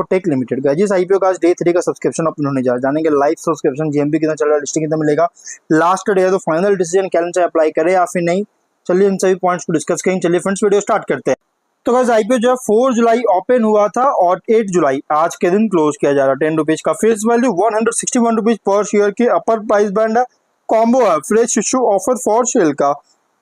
Infotech limited का। जिस IPO का आज डे 3 का सब्सक्रिप्शन अपन होने जा रहा है, जानेंगे लाइव सब्सक्रिप्शन, जीएमपी कितना चल रहा है, लिस्टिंग कितना मिलेगा, लास्ट डे है तो फाइनल डिसीजन क्या लेना, अप्लाई करें या फिर नहीं। चलिए इन सभी पॉइंट्स को डिस्कस करेंगे। चलिए फ्रेंड्स वीडियो स्टार्ट करते हैं। तो गाइस आईपीओ जो है 4 जुलाई ओपन हुआ था और 8 जुलाई आज के दिन क्लोज किया जा रहा है। 10 रुपीज का face value, 161 rupees per share के अपर प्राइस बैंड है। कॉम्बो है fresh issue offer for sale का,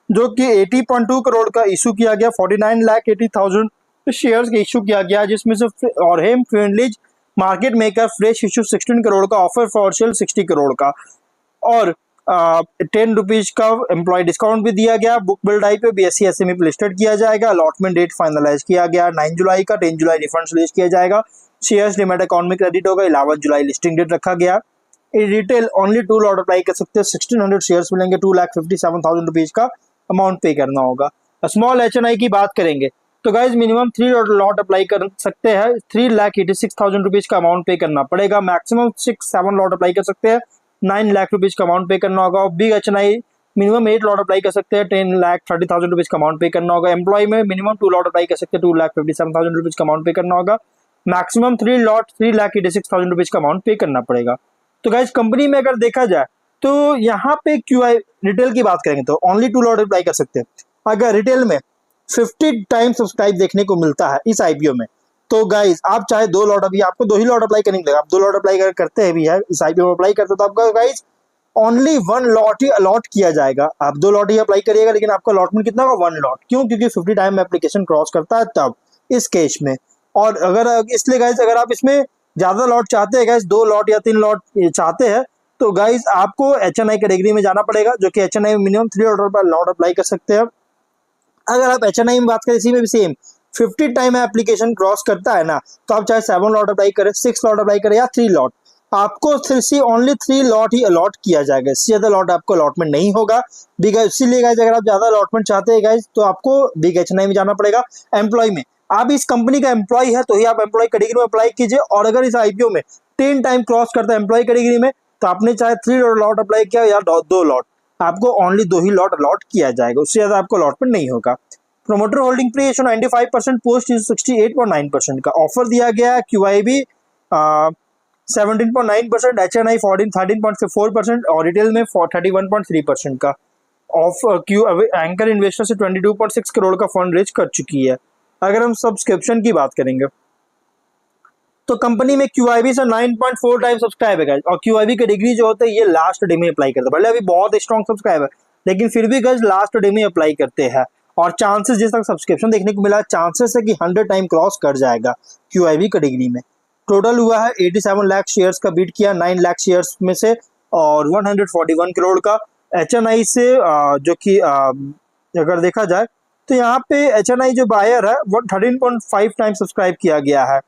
जो कि 80.2 करोड़ का इशू किया गया, 49,80,000 शेयर्स का इशू किया गया, जिसमें से और हेम फ्रेंडलीज market maker fresh issue 16 crore का, ऑफर फॉर सेल 60 करोड़ का, और 10 रुपीज का एम्प्लॉय डिस्काउंट भी दिया गया। बुक बिल्ड आई पे बीएससी एसएमई पे लिस्टेड किया जाएगा। अलॉटमेंट डेट फाइनलाइज किया गया 9 जुलाई का, 10 जुलाई रिफंड रिलीज किया जाएगा। शेयर्स डिमेट अकाउंट में क्रेडिट होगा। 11 जुलाई लिस्टिंग डेट रखा गया। रिटेल ओनली 2 लॉट अप्लाई कर सकते हैं। 1600 शेयर्स मिलेंगे। 2,57,000 रुपीज का अमाउंट पे करना होगा। स्मॉल एचएनआई की बात करेंगे तो गाइज मिनिमम 3 लॉट अप्लाई कर सकते हैं। 3,86,000 रुपीज का अमाउंट पे करना पड़ेगा। मैक्सिमम 6-7 लॉट अप्लाई कर सकते हैं। 9 लाख रुपीज का अमाउंट पे करना होगा। Big HNI minimum 8 lot apply कर सकते हैं। 10,30,000 रुपीज का अमाउंट पे करना होगा। एम्प्लॉय में मिनिमम 2 लॉट अप्लाई कर सकते हैं। 2,57,000 रुपीज का अमाउंट पे करना होगा। मैक्सिमम 3 लॉट 3,86,000 रुपीज का अमाउंट पे करना पड़ेगा। तो गाइज कंपनी में अगर देखा जाए तो यहाँ पे क्यूआई रिटेल की बात करेंगे तो ओनली 2 लॉट अप्लाई कर सकते हैं। अगर रिटेल में 50 टाइम सब्सक्राइब देखने को मिलता है इस आईपीओ में, तो गाइज आप चाहे 2 लॉट, अभी आपको 2 ही लॉट अप्लाई करने लगेगा। आप 2 लॉट अप्लाई करते हैं भी है इस आईपीओ में अप्लाई करते हो तो आपका guys only 1 lot he allot किया जाएगा। आप 2 लॉट ही अप्लाई करिएगा लेकिन आपका अलॉटमेंट कितना होगा, 1 लॉट। क्यों? क्योंकि 50 टाइम एप्लीकेशन क्रॉस करता है तब इस केस में। और अगर इसलिए गाइज अगर आप इसमें ज्यादा लॉट चाहते हैं, गाइज 2 लॉट या 3 लॉट चाहते हैं, तो गाइज आपको एचएनआई कैटेगरी में जाना पड़ेगा, जो कि एचएनआई में मिनिमम 3 लॉट अप्लाई कर सकते हैं। अगर आप एचएनआई में बात करें, इसी में भी सेम 50 टाइम एप्लीकेशन क्रॉस करता है ना, तो आप चाहे 7 लॉट अप्लाई करें, 6 लॉट अप्लाई करें या 3 लॉट, आपको ओनली 3 लॉट ही अलॉट किया जाएगा। इससे ज्यादा लॉट आपको अलॉटमेंट नहीं होगा। बिग इसीलिए गाइज अगर आप ज्यादा अलॉटमेंट चाहते हैं गाइज तो आपको बिग एचएनआई में जाना पड़ेगा। एम्प्लॉय में आप इस कंपनी का एम्प्लॉय है तो ही आप एम्प्लॉय कैटेगरी में अप्लाई कीजिए। और अगर इस आईपीओ में 10 टाइम क्रॉस करता है एम्प्लॉय कैटेगरी में, तो आपने चाहे 3 लॉट अप्लाई किया या 2 लॉट, आपको ओनली 2 ही लॉट अलॉट किया जाएगा। उससे ज्यादा आपको अलॉटमेंट नहीं होगा। Promoter holding pre issue 95%, post issue 68.9% का ऑफर दिया गया है। क्यूआईबी 17.9%, एचएनआई 13.4% और रिटेल में 31.3% का ऑफ एंकर इन्वेस्टर से 22.6 करोड़ का फंड रेज कर चुकी है। अगर हम सब्सक्रिप्शन की बात करेंगे तो कंपनी में क्यूआईबी से 9.4 टाइम सब्सक्राइब है और क्यूआईबी की डिग्री जो होता है ये लास्ट डे में अप्लाई करते हैं। भले अभी बहुत स्ट्रॉन्ग सब्सक्राइब है लेकिन फिर भी गाइस लास्ट डे में अप्लाई करते हैं। और चांसेस जिस तक सब्सक्रिप्शन देखने को मिला, चांसेस है कि 100 टाइम क्रॉस कर जाएगा क्यूआईबी कैटेगरी में। टोटल हुआ है 87 लाख शेयर्स का बीट किया 9 लाख शेयर्स में से, और 141 करोड़ का एचएनआई से, जो कि अगर देखा जाए तो यहाँ पे एचएनआई जो बायर है वो 13.5 टाइम सब्सक्राइब किया गया है,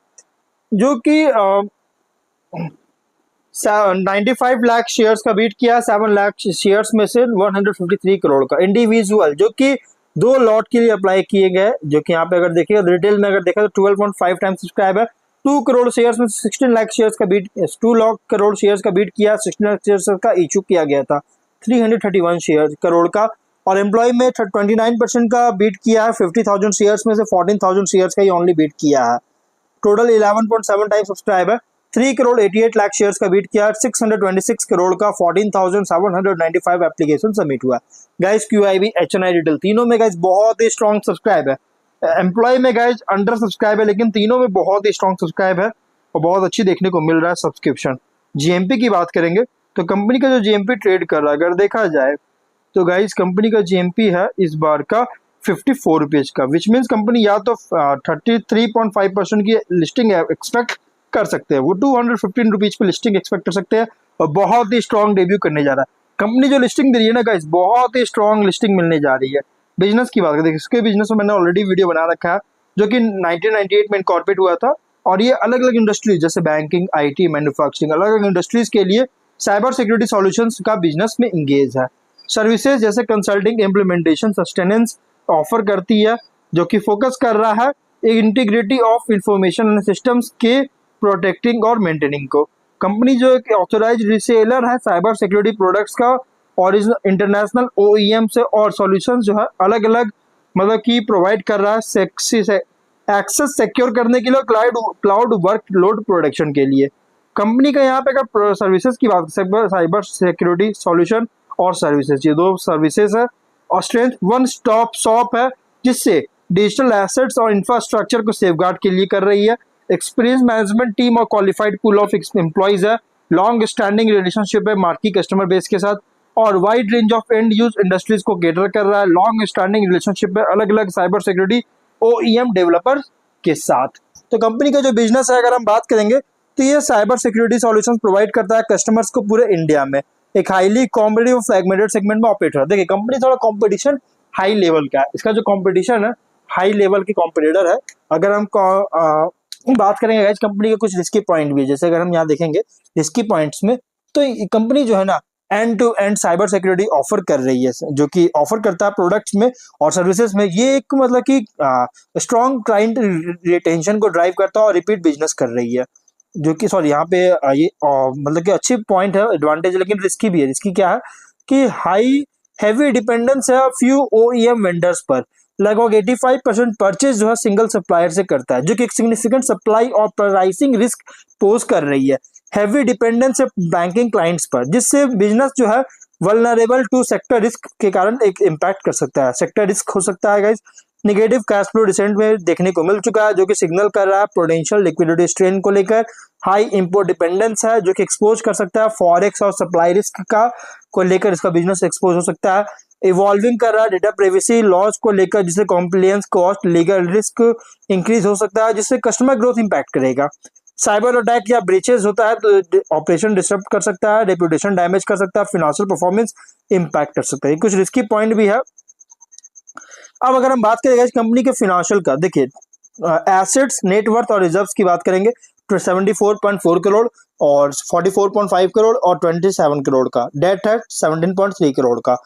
जो कि 95 लाख शेयर्स का बीट किया। 7 लाख शेयर्स में से 153 करोड़ का इंडिविजुअल, जो कि 2 लॉट के लिए अप्लाई किए गए, जो कि यहाँ पे अगर देखिएगा रिटेल में अगर देखा तो 12.5 टाइम सब्सक्राइब है। 2 करोड़ शेयर्स में 16 लाख शेयर्स का बीट, 2 लाख करोड़ शेयर्स का बीट किया। 16 लाख शेयर्स का इशू किया गया था 331 शेयर करोड़ का। और एम्प्लॉय में 29% का बीट किया है। 50,000 शेयर्स में से 14,000 शेयर्स का ही ओनली बीट किया है। टोटल 11.7 टाइम सब्सक्राइब है। 3 करोड़ 88 लाख शेयर्स का बीट किया। 626 करोड़ का 14,795 एप्लीकेशन सबमिट हुआ। गाइस क्यूआईबी एचएनआई रिटेल तीनों में गाइस बहुत ही स्ट्रॉन्ग सब्सक्राइब है। एम्प्लॉय में गाइस अंडर सब्सक्राइब है लेकिन तीनों में बहुत ही स्ट्रॉन्ग सब्सक्राइब है और बहुत अच्छी देखने को मिल रहा है सब्सक्रिप्शन। जीएमपी की बात करेंगे तो कंपनी का जो जीएमपी ट्रेड कर रहा है अगर देखा जाए तो गाइस कंपनी का जीएमपी है इस बार का 54 रुपीज का, विच मीन्स कंपनी या तो 33.5% की लिस्टिंग एक्सपेक्ट कर सकते हैं। वो 215 रुपीज पे लिस्टिंग एक्सपेक्ट कर सकते हैं और बहुत ही स्ट्रॉन्ग डेब्यू करने जा रहा है। कंपनी जो लिस्टिंग दे रही है ना गाइस, बहुत ही स्ट्रॉन्ग लिस्टिंग मिलने जा रही है। बिजनेस की बात करें, इसके बिजनेस में मैंने ऑलरेडी वीडियो बना रखा है, जो कि 1998 में इनकॉर्पोरेट हुआ था। और ये अलग अलग इंडस्ट्रीज जैसे बैंकिंग, आईटी, मैन्युफैक्चरिंग, अलग अलग इंडस्ट्रीज के लिए साइबर सिक्योरिटी सॉल्यूशंस का बिजनेस में इंगेज है। सर्विसेज जैसे कंसल्टिंग, इम्प्लीमेंटेशन, सस्टेनेंस ऑफर करती है, जो कि फोकस कर रहा है integrity of information and systems के प्रोटेक्टिंग और मेंटेनिंग को। कंपनी जो एक ऑथोराइज्ड रिसेलर है साइबर सिक्योरिटी प्रोडक्ट्स का और इंटरनेशनल ओईएम से और सॉल्यूशंस जो है अलग अलग मतलब कि प्रोवाइड कर रहा है एक्सेस सिक्योर करने के लिए, क्लाउड वर्क लोड प्रोटेक्शन के लिए। कंपनी का यहाँ पे अगर सर्विसेज की बात, साइबर सिक्योरिटी सॉल्यूशन और सर्विसेज, ये दो सर्विसेज है। और स्ट्रेंथ वन स्टॉप शॉप है, जिससे डिजिटल एसेट्स और इंफ्रास्ट्रक्चर को सेफगार्ड के लिए कर रही है। एक्सपीरियंस मैनेजमेंट टीम और क्वालिफाइड पूल ऑफ एम्प्लॉइज है। लॉन्ग स्टैंडिंग रिलेशनशिप है मार्की कस्टमर बेस के साथ, और wide range of and use industries को केटर कर रहा है। लॉन्ग स्टैंडिंग रिलेशनशिप है अलग अलग साइबर सिक्योरिटी OEM डेवलपर के साथ। तो कंपनी का जो बिजनेस है, अगर हम बात करेंगे तो ये साइबर सिक्योरिटी सॉल्यूशंस प्रोवाइड करता है कस्टमर्स को पूरे इंडिया में। एक हाईली कॉम्पिटिटिव फ्रैगमेंटेड सेगमेंट में ऑपरेट हो रहा है। देखिए कंपनी थोड़ा कंपटीशन हाई लेवल का है, इसका जो कंपटीशन है हाई लेवल के कॉम्पिटिटर है। अगर हम बात करेंगे गाइस, कंपनी के कुछ रिस्की पॉइंट भी है। जैसे अगर हम यहाँ देखेंगे रिस्की पॉइंट्स में, तो कंपनी जो है ना end to end cyber security offer कर रही है, जो कि ऑफर करता है प्रोडक्ट्स में और सर्विसेज में। ये एक मतलब कि स्ट्रॉन्ग क्लाइंट रिटेंशन को ड्राइव करता है और रिपीट बिजनेस कर रही है, जो कि सॉरी यहाँ पे ये मतलब कि अच्छी पॉइंट है, एडवांटेज है, लेकिन रिस्की भी है। रिस्की क्या है कि हाई हैवी डिपेंडेंस है फ्यू OEM वेंडर्स पर। लगभग 85% परचेज जो है सिंगल सप्लायर से करता है, जो कि एक सिग्निफिकेंट सप्लाई और प्राइसिंग रिस्क पोज कर रही है। हैवी डिपेंडेंस है बैंकिंग क्लाइंट्स पर, जिससे बिजनेस जो है वल्नरेबल टू सेक्टर रिस्क के कारण एक इम्पैक्ट कर सकता है। सेक्टर रिस्क हो सकता है guys. Negative cash flow recent में देखने को मिल चुका है, जो कि सिग्नल कर रहा है पोटेंशियल लिक्विडिटी स्ट्रेन को लेकर। हाई इंपोर्ट डिपेंडेंस है, जो कि एक्सपोज कर सकता है फॉरेक्स और सप्लाई रिस्क का को लेकर इसका बिजनेस एक्सपोज हो सकता है। इवॉल्विंग कर रहा है डेटा प्राइवेसी लॉस को लेकर, जिससे compliance cost legal risk increase हो सकता है, जिससे कस्टमर ग्रोथ इंपैक्ट करेगा। साइबर अटैक या ब्रीचेस होता है तो ऑपरेशन डिस्टर्ब कर सकता है, रेपुटेशन डैमेज कर सकता है, फाइनेंशियल परफॉर्मेंस इंपैक्ट कर सकता है। कुछ रिस्की पॉइंट भी है। अब अगर हम बात करेंगे इस कंपनी के फिनेंशियल का, देखिए एसेट्स, नेटवर्थ और रिजर्व्स की बात करेंगे तो 74.4 करोड़ और 44.5 करोड़ और 27 करोड़ का। डेट है 17.3 करोड़ का।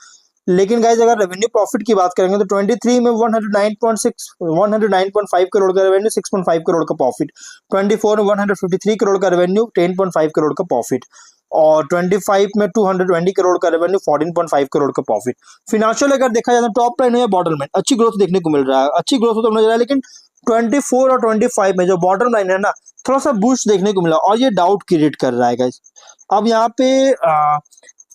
लेकिन गाइज अगर रेवेन्यू प्रॉफिट की बात करेंगे तो 23 में 109.5 करोड़ का रेवेन्यू, 6.5 करोड़ का प्रॉफिट। 24 में 153 करोड़ का रेवेन्यू, 10.5 करोड़ का प्रॉफिट। और 25 में 220 करोड़ का रेवेन्यू, 14.5 करोड़ का प्रॉफिट। फिनेंशियल अगर देखा जाए तो टॉप लाइन हो या बॉटम लाइन, अच्छी ग्रोथ देखने को मिल रहा है, अच्छी ग्रोथ होता नजर आ रहा है। लेकिन 24 और 25 में जो बॉटम लाइन है ना, थोड़ा सा बूस्ट देखने को मिला और ये डाउट क्रिएट कर रहा है गाइस। अब यहाँ पे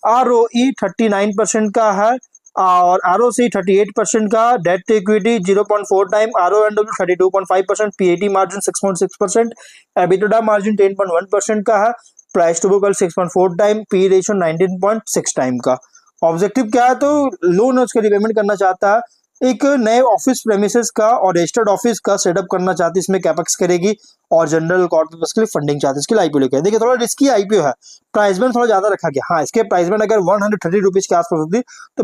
ROE 39% का है और ROC 38% का। Debt to equity 0.4 time, RONW 32.5%, PAT margin 6.6%, EBITDA margin 10.1% का है। Price to book 6.4 time, P ratio 19.6 time का। ऑब्जेक्टिव क्या है तो लोन उसके रिपेमेंट करना चाहता है, एक नए ऑफिस प्रेमिसेस का और रजिस्टर्ड ऑफिस का सेटअप करना चाहती है, इसमें कैपेक्स करेगी और जनरल कॉर्पोरेट के लिए फंडिंग चाहती है। इसके लिए IPO लेकर देखिए थोड़ा रिस्की IPO है, प्राइस बैंड थोड़ा ज्यादा रखा गया। हाँ, इसके प्राइस बैंड अगर 130 रुपीज के आसपास होती तो